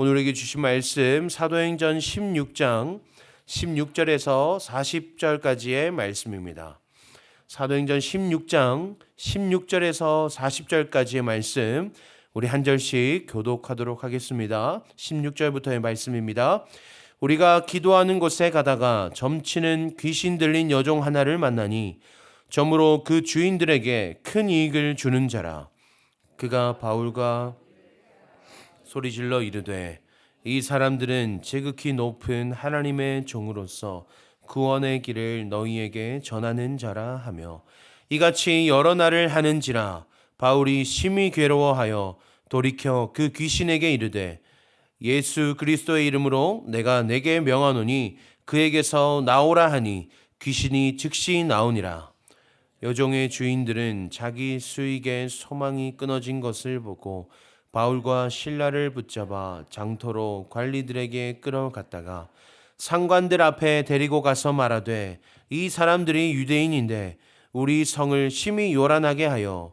오늘 우리에게 주신 말씀 사도행전 16장 16절에서 40절까지의 말씀입니다. 사도행전 16장 16절에서 40절까지의 말씀 우리 한 절씩 교독하도록 하겠습니다. 16절부터의 말씀입니다. 우리가 기도하는 곳에 가다가 점치는 귀신 들린 여종 하나를 만나니 점으로 그 주인들에게 큰 이익을 주는 자라. 그가 바울과 소리질러 이르되 이 사람들은 지극히 높은 하나님의 종으로서 구원의 길을 너희에게 전하는 자라 하며 이같이 여러 날을 하는지라. 바울이 심히 괴로워하여 돌이켜 그 귀신에게 이르되 예수 그리스도의 이름으로 내가 내게 명하노니 그에게서 나오라 하니 귀신이 즉시 나오니라. 여종의 주인들은 자기 수익의 소망이 끊어진 것을 보고 바울과 실라를 붙잡아 장터로 관리들에게 끌어갔다가 상관들 앞에 데리고 가서 말하되 이 사람들이 유대인인데 우리 성을 심히 요란하게 하여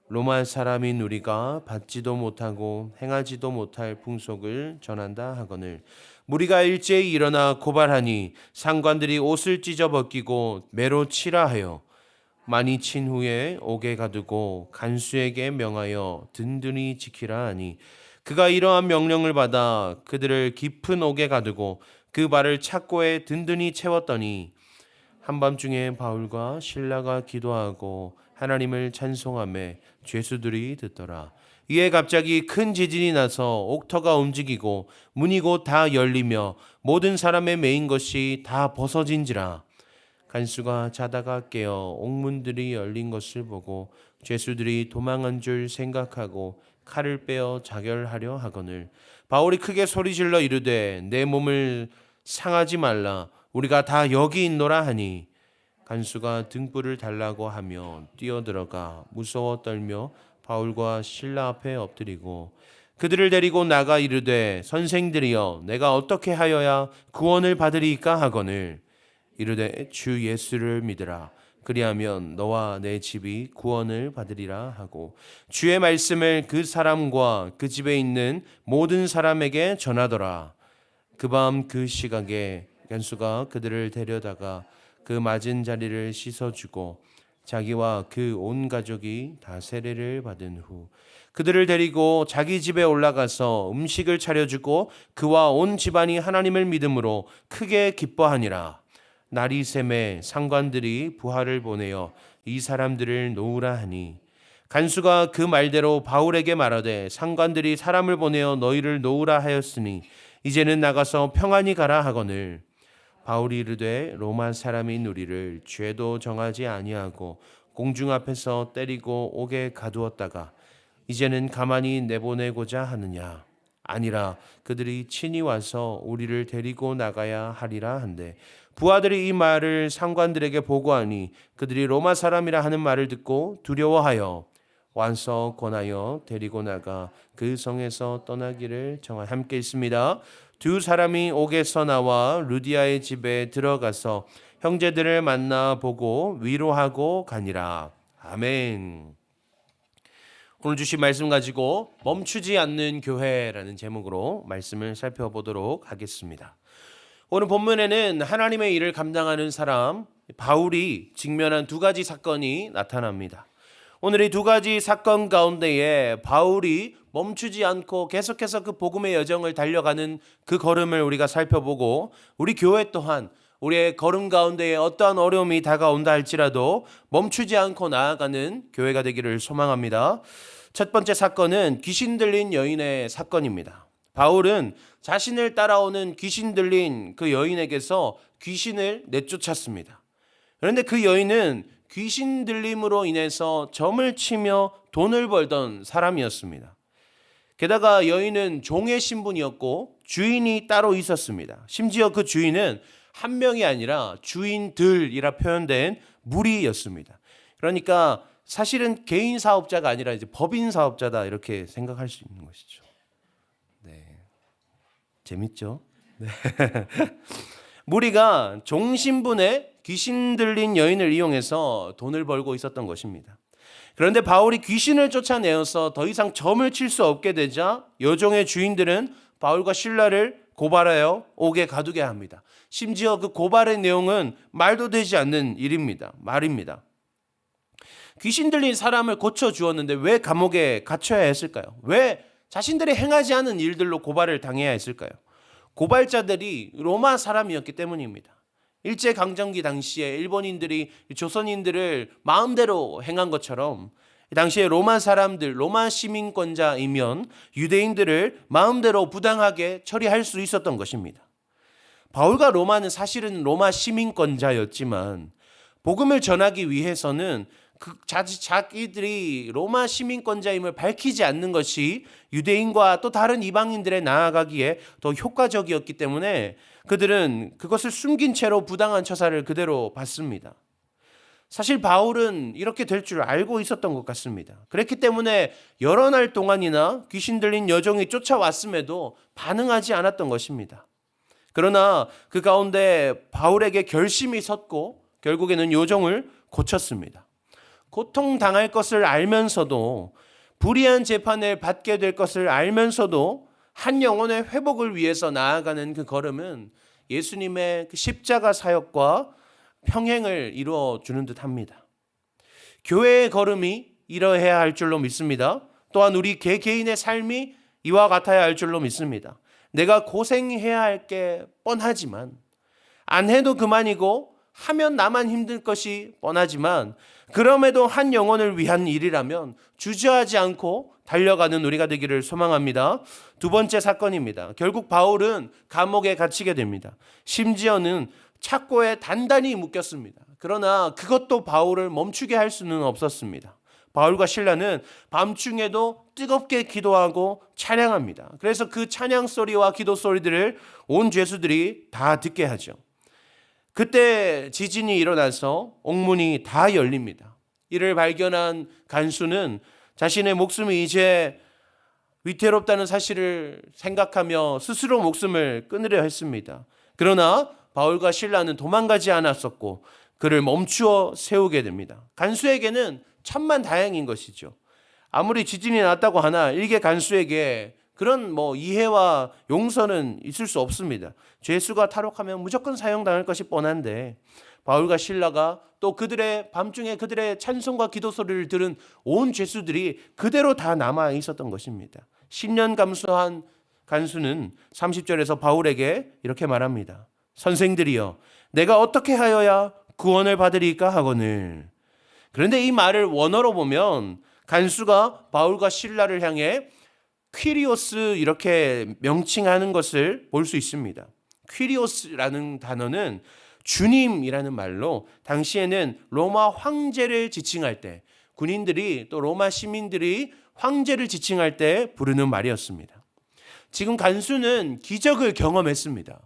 로마 사람인 우리가 받지도 못하고 행하지도 못할 풍속을 전한다 하거늘 무리가 일제히 일어나 고발하니 상관들이 옷을 찢어 벗기고 매로 치라 하여 많이 친 후에 옥에 가두고 간수에게 명하여 든든히 지키라 하니 그가 이러한 명령을 받아 그들을 깊은 옥에 가두고 그 발을 착고에 든든히 채웠더니 한밤중에 바울과 실라가 기도하고 하나님을 찬송하며 죄수들이 듣더라. 이에 갑자기 큰 지진이 나서 옥터가 움직이고 문이 곧 다 열리며 모든 사람의 매인 것이 다 벗어진지라. 간수가 자다가 깨어 옥문들이 열린 것을 보고 죄수들이 도망한 줄 생각하고 칼을 빼어 자결하려 하거늘 바울이 크게 소리질러 이르되 내 몸을 상하지 말라. 우리가 다 여기 있노라 하니 간수가 등불을 달라고 하며 뛰어들어가 무서워 떨며 바울과 실라 앞에 엎드리고 그들을 데리고 나가 이르되 선생들이여 내가 어떻게 하여야 구원을 받으리이까 하거늘 이르되 주 예수를 믿으라. 그리하면 너와 내 집이 구원을 받으리라 하고 주의 말씀을 그 사람과 그 집에 있는 모든 사람에게 전하더라. 그 밤 그 시각에 간수가 그들을 데려다가 그 맞은 자리를 씻어주고 자기와 그 온 가족이 다 세례를 받은 후 그들을 데리고 자기 집에 올라가서 음식을 차려주고 그와 온 집안이 하나님을 믿음으로 크게 기뻐하니라. 날이 샘에 상관들이 부하를 보내어 이 사람들을 놓으라 하니 간수가 그 말대로 바울에게 말하되 상관들이 사람을 보내어 너희를 놓으라 하였으니 이제는 나가서 평안히 가라 하거늘 바울이 이르되 로마 사람인 우리를 죄도 정하지 아니하고 공중 앞에서 때리고 옥에 가두었다가 이제는 가만히 내보내고자 하느냐. 아니라 그들이 친히 와서 우리를 데리고 나가야 하리라 한데 부하들이 이 말을 상관들에게 보고하니 그들이 로마 사람이라 하는 말을 듣고 두려워하여 와서 권하여 데리고 나가 그 성에서 떠나기를 정하여 함께 있습니다. 두 사람이 옥에서 나와 루디아의 집에 들어가서 형제들을 만나 보고 위로하고 가니라. 아멘. 오늘 주신 말씀 가지고 멈추지 않는 교회라는 제목으로 말씀을 살펴보도록 하겠습니다. 오늘 본문에는 하나님의 일을 감당하는 사람 바울이 직면한 두 가지 사건이 나타납니다. 오늘 이 두 가지 사건 가운데에 바울이 멈추지 않고 계속해서 그 복음의 여정을 달려가는 그 걸음을 우리가 살펴보고 우리 교회 또한 우리의 걸음 가운데에 어떠한 어려움이 다가온다 할지라도 멈추지 않고 나아가는 교회가 되기를 소망합니다. 첫 번째 사건은 귀신 들린 여인의 사건입니다. 바울은 자신을 따라오는 귀신 들린 그 여인에게서 귀신을 내쫓았습니다. 그런데 그 여인은 귀신 들림으로 인해서 점을 치며 돈을 벌던 사람이었습니다. 게다가 여인은 종의 신분이었고 주인이 따로 있었습니다. 심지어 그 주인은 한 명이 아니라 주인들이라 표현된 무리였습니다. 그러니까 사실은 개인 사업자가 아니라 이제 법인 사업자다 이렇게 생각할 수 있는 것이죠. 네, 재밌죠? 네. 무리가 종신분의 귀신 들린 여인을 이용해서 돈을 벌고 있었던 것입니다. 그런데 바울이 귀신을 쫓아내어서 더 이상 점을 칠 수 없게 되자 여종의 주인들은 바울과 실라를 고발하여 옥에 가두게 합니다. 심지어 그 고발의 내용은 말도 되지 않는 말입니다. 귀신 들린 사람을 고쳐주었는데 왜 감옥에 갇혀야 했을까요? 왜 자신들이 행하지 않은 일들로 고발을 당해야 했을까요? 고발자들이 로마 사람이었기 때문입니다. 일제강점기 당시에 일본인들이 조선인들을 마음대로 행한 것처럼 당시에 로마 사람들, 로마 시민권자이면 유대인들을 마음대로 부당하게 처리할 수 있었던 것입니다. 바울과 로마는 사실은 로마 시민권자였지만 복음을 전하기 위해서는 자기들이 로마 시민권자임을 밝히지 않는 것이 유대인과 또 다른 이방인들에 나아가기에 더 효과적이었기 때문에 그들은 그것을 숨긴 채로 부당한 처사를 그대로 받습니다. 사실 바울은 이렇게 될 줄 알고 있었던 것 같습니다. 그렇기 때문에 여러 날 동안이나 귀신 들린 여종이 쫓아왔음에도 반응하지 않았던 것입니다. 그러나 그 가운데 바울에게 결심이 섰고 결국에는 여종을 고쳤습니다. 고통당할 것을 알면서도 불의한 재판을 받게 될 것을 알면서도 한 영혼의 회복을 위해서 나아가는 그 걸음은 예수님의 그 십자가 사역과 평행을 이루어 주는 듯합니다. 교회의 걸음이 이러해야 할 줄로 믿습니다. 또한 우리 개개인의 삶이 이와 같아야 할 줄로 믿습니다. 내가 고생해야 할 게 뻔하지만 안 해도 그만이고 하면 나만 힘들 것이 뻔하지만 그럼에도 한 영혼을 위한 일이라면 주저하지 않고 달려가는 우리가 되기를 소망합니다. 두 번째 사건입니다. 결국 바울은 감옥에 갇히게 됩니다. 심지어는 착고에 단단히 묶였습니다. 그러나 그것도 바울을 멈추게 할 수는 없었습니다. 바울과 실라는 밤중에도 뜨겁게 기도하고 찬양합니다. 그래서 그 찬양 소리와 기도 소리들을 온 죄수들이 다 듣게 하죠. 그때 지진이 일어나서 옥문이 다 열립니다. 이를 발견한 간수는 자신의 목숨이 이제 위태롭다는 사실을 생각하며 스스로 목숨을 끊으려 했습니다. 그러나 바울과 실라는 도망가지 않았었고 그를 멈추어 세우게 됩니다. 간수에게는 천만다행인 것이죠. 아무리 지진이 났다고 하나 일개 간수에게 그런 이해와 용서는 있을 수 없습니다. 죄수가 탈옥하면 무조건 사형당할 것이 뻔한데 바울과 실라가 또 그들의 밤중에 그들의 찬송과 기도 소리를 들은 온 죄수들이 그대로 다 남아 있었던 것입니다. 10년 감수한 간수는 30절에서 바울에게 이렇게 말합니다. 선생들이여, 내가 어떻게 하여야 구원을 받으리까 하거늘. 그런데 이 말을 원어로 보면 간수가 바울과 실라를 향해 퀴리오스 이렇게 명칭하는 것을 볼 수 있습니다. 퀴리오스라는 단어는 주님이라는 말로 당시에는 로마 황제를 지칭할 때 군인들이 또 로마 시민들이 황제를 지칭할 때 부르는 말이었습니다. 지금 간수는 기적을 경험했습니다.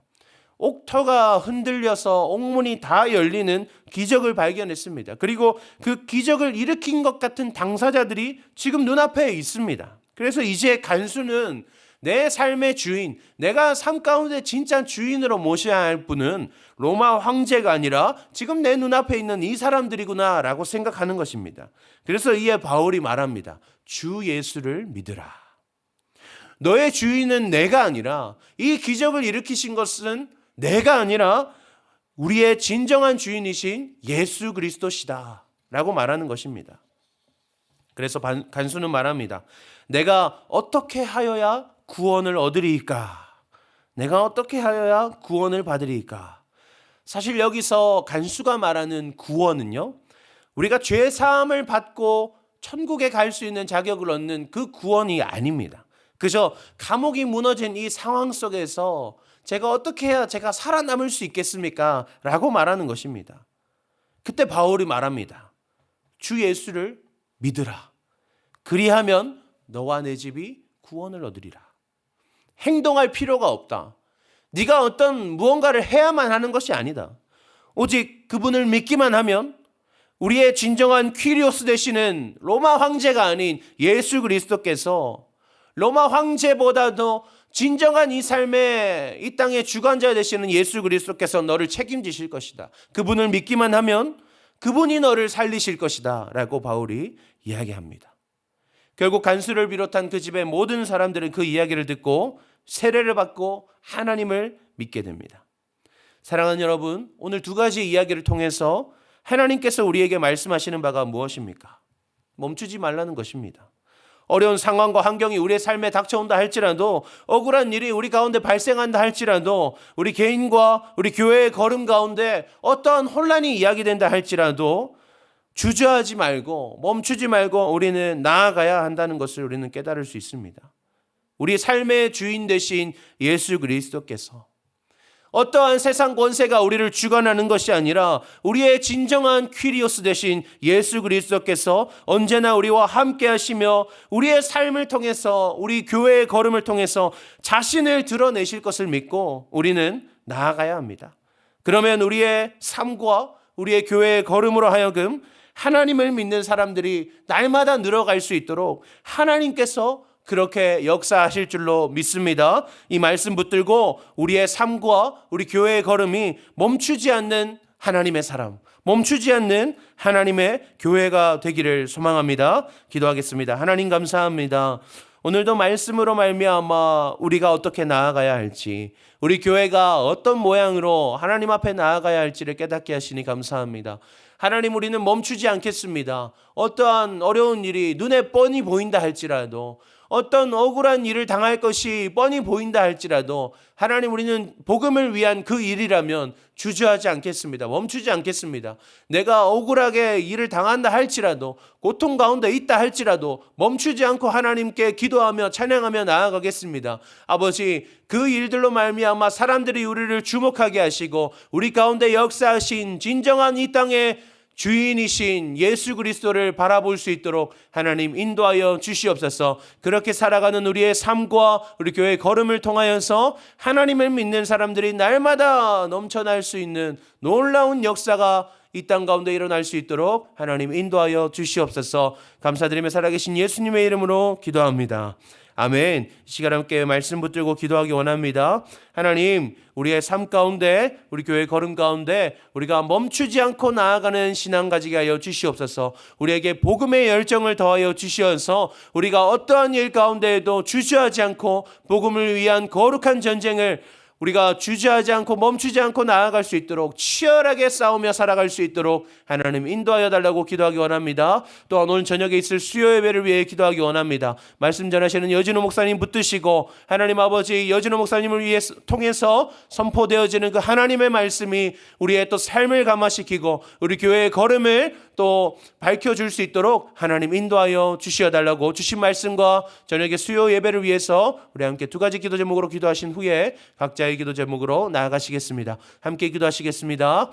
옥터가 흔들려서 옥문이 다 열리는 기적을 발견했습니다. 그리고 그 기적을 일으킨 것 같은 당사자들이 지금 눈앞에 있습니다. 그래서 이제 간수는 내 삶의 주인, 내가 삶 가운데 진짜 주인으로 모셔야 할 분은 로마 황제가 아니라 지금 내 눈앞에 있는 이 사람들이구나 라고 생각하는 것입니다. 그래서 이에 바울이 말합니다. 주 예수를 믿으라. 너의 주인은 내가 아니라 이 기적을 일으키신 것은 내가 아니라 우리의 진정한 주인이신 예수 그리스도시다 라고 말하는 것입니다. 그래서 간수는 말합니다. 내가 어떻게 하여야 구원을 얻으리이까? 내가 어떻게 하여야 구원을 받으리이까? 사실 여기서 간수가 말하는 구원은요, 우리가 죄 사함을 받고 천국에 갈 수 있는 자격을 얻는 그 구원이 아닙니다. 그저 감옥이 무너진 이 상황 속에서 제가 어떻게 해야 제가 살아남을 수 있겠습니까? 라고 말하는 것입니다. 그때 바울이 말합니다. 주 예수를 믿으라. 그리하면 너와 내 집이 구원을 얻으리라. 행동할 필요가 없다. 네가 어떤 무언가를 해야만 하는 것이 아니다. 오직 그분을 믿기만 하면 우리의 진정한 퀴리오스 되시는 로마 황제가 아닌 예수 그리스도께서 로마 황제보다도 진정한 이 삶의 이 땅의 주관자 되시는 예수 그리스도께서 너를 책임지실 것이다. 그분을 믿기만 하면 그분이 너를 살리실 것이다 라고 바울이 이야기합니다. 결국 간수를 비롯한 그 집의 모든 사람들은 그 이야기를 듣고 세례를 받고 하나님을 믿게 됩니다. 사랑하는 여러분, 오늘 두 가지 이야기를 통해서 하나님께서 우리에게 말씀하시는 바가 무엇입니까? 멈추지 말라는 것입니다. 어려운 상황과 환경이 우리의 삶에 닥쳐온다 할지라도, 억울한 일이 우리 가운데 발생한다 할지라도, 우리 개인과 우리 교회의 걸음 가운데 어떠한 혼란이 이야기된다 할지라도 주저하지 말고 멈추지 말고 우리는 나아가야 한다는 것을 우리는 깨달을 수 있습니다. 우리 삶의 주인 되신 예수 그리스도께서 어떠한 세상 권세가 우리를 주관하는 것이 아니라 우리의 진정한 퀴리오스 되신 예수 그리스도께서 언제나 우리와 함께 하시며 우리의 삶을 통해서, 우리 교회의 걸음을 통해서 자신을 드러내실 것을 믿고 우리는 나아가야 합니다. 그러면 우리의 삶과 우리의 교회의 걸음으로 하여금 하나님을 믿는 사람들이 날마다 늘어갈 수 있도록 하나님께서 그렇게 역사하실 줄로 믿습니다. 이 말씀 붙들고 우리의 삶과 우리 교회의 걸음이 멈추지 않는 하나님의 사람, 멈추지 않는 하나님의 교회가 되기를 소망합니다. 기도하겠습니다. 하나님 감사합니다. 오늘도 말씀으로 말미암아 우리가 어떻게 나아가야 할지, 우리 교회가 어떤 모양으로 하나님 앞에 나아가야 할지를 깨닫게 하시니 감사합니다. 하나님, 우리는 멈추지 않겠습니다. 어떠한 어려운 일이 눈에 뻔히 보인다 할지라도, 어떤 억울한 일을 당할 것이 뻔히 보인다 할지라도 하나님, 우리는 복음을 위한 그 일이라면 주저하지 않겠습니다. 멈추지 않겠습니다. 내가 억울하게 일을 당한다 할지라도, 고통 가운데 있다 할지라도 멈추지 않고 하나님께 기도하며 찬양하며 나아가겠습니다. 아버지, 그 일들로 말미암아 사람들이 우리를 주목하게 하시고 우리 가운데 역사하신 진정한 이 땅의 주인이신 예수 그리스도를 바라볼 수 있도록 하나님 인도하여 주시옵소서. 그렇게 살아가는 우리의 삶과 우리 교회의 걸음을 통하여서 하나님을 믿는 사람들이 날마다 넘쳐날 수 있는 놀라운 역사가 이 땅 가운데 일어날 수 있도록 하나님 인도하여 주시옵소서. 감사드리며 살아계신 예수님의 이름으로 기도합니다. 아멘. 이 시간 함께 말씀 붙들고 기도하기 원합니다. 하나님, 우리의 삶 가운데, 우리 교회 걸음 가운데 우리가 멈추지 않고 나아가는 신앙 가지게 하여 주시옵소서. 우리에게 복음의 열정을 더하여 주시어서 우리가 어떠한 일 가운데에도 주저하지 않고 복음을 위한 거룩한 전쟁을 우리가 주저하지 않고 멈추지 않고 나아갈 수 있도록 치열하게 싸우며 살아갈 수 있도록 하나님 인도하여 달라고 기도하기 원합니다. 또한 오늘 저녁에 있을 수요 예배를 위해 기도하기 원합니다. 말씀 전하시는 여진호 목사님 붙드시고 하나님 아버지, 여진호 목사님을 위해 통해서 선포되어지는 그 하나님의 말씀이 우리의 또 삶을 감화시키고 우리 교회의 걸음을 또 밝혀줄 수 있도록 하나님 인도하여 주시어달라고, 주신 말씀과 저녁에 수요 예배를 위해서 우리 함께 두 가지 기도 제목으로 기도하신 후에 각자의 기도 제목으로 나아가시겠습니다. 함께 기도하시겠습니다.